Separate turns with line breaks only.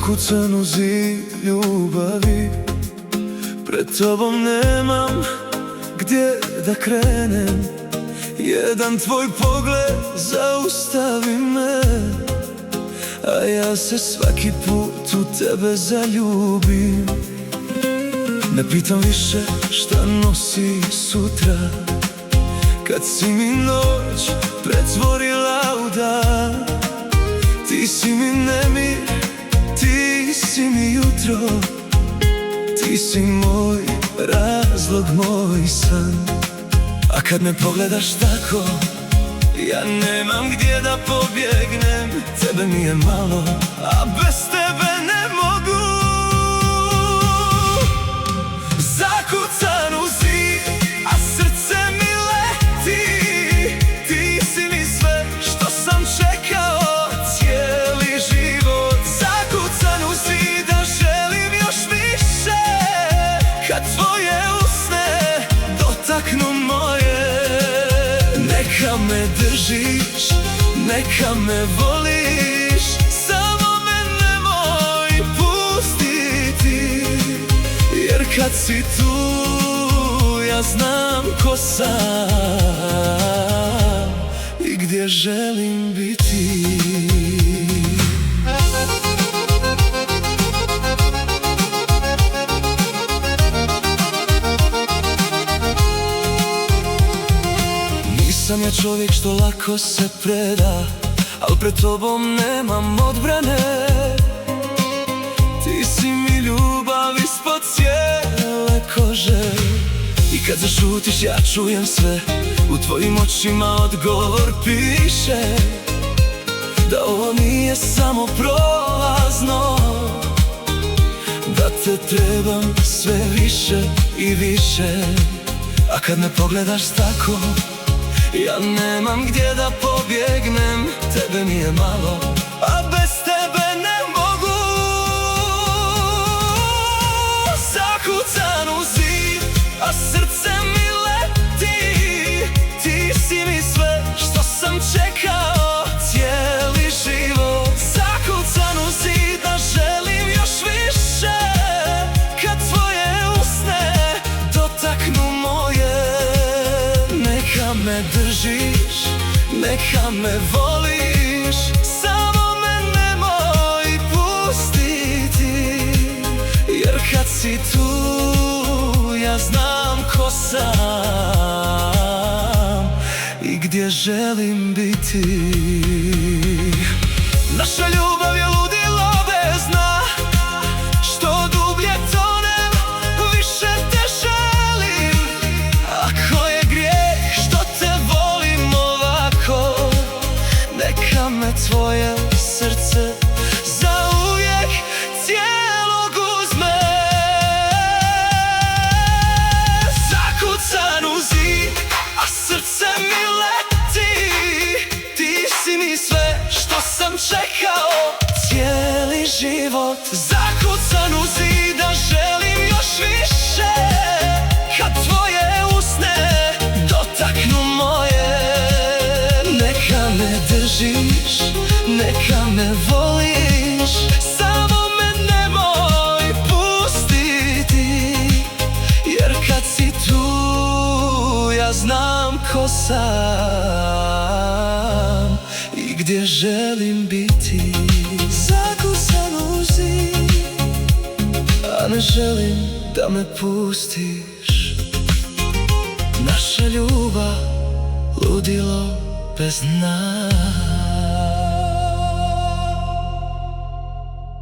Zakucan u zid ljubavi, pred tobom nemam gdje da krenem. Jedan tvoj pogled zaustavi me, a ja se svaki put u tebe zaljubim. Ne pitam više šta nosi sutra, kad si mi noć pretvorila u dan. Ti si mi nemir, ti si mi jutro, ti si moj razlog, moj san. A kad me pogledaš tako, ja nemam gdje da pobjegnem. Tebe mi je malo, a bez tebe ne mogu. Zakucan u zid, a srce mi leti. Ti si mi sve što sam čekao cijeli život. Zakucan u zid, a želim još više, kad tvoje usne dotaknu moje. Neka me držiš, neka me voliš, samo me nemoj pustiti. Jer kad si tu, ja znam ko sam i gdje želim biti. Nisam ja čovjek što lako se preda, al pred tobom nemam odbrane. Ti si mi ljubav ispod cijele kože, i kad zašutiš ja čujem sve. U tvojim očima odgovor piše da ovo nije samo prolazno, da te trebam sve više i više. A kad me pogledaš tako, ja nemam gdje da pobjegnem. Tebe mi je malo, a bez tebe ne mogu. Zakucan u zid, a srce mi leti. Ti si mi sve što sam čekao cijeli život. Zakucan u zid, a želim još više, kad tvoje usne dotaknu moje. Neka me držiš, neka me voliš, samo me nemoj pustiti. Jer kad si tu, ja znam ko sam i gdje želim biti. Naša ljubav je ludilo bez dna, što dublje tonem, više te želim. Ako je grijeh što te volim ovako, neka me tvoje srce zauvijek cijelog uzme. Zakucan u zid, a srce mi leti. Ti si mi sve što sam čekao cijeli život. Zakucan u zid, a želim još više, kad tvoje usne dotaknu moje. Neka me držiš, neka me voliš, samo me nemoj pustiti. Jer kad si tu, ja znam ko sam i gdje želim biti. Zakucan u zid, a ne želim da me pustiš. Naša ljubav ludilo bez dna.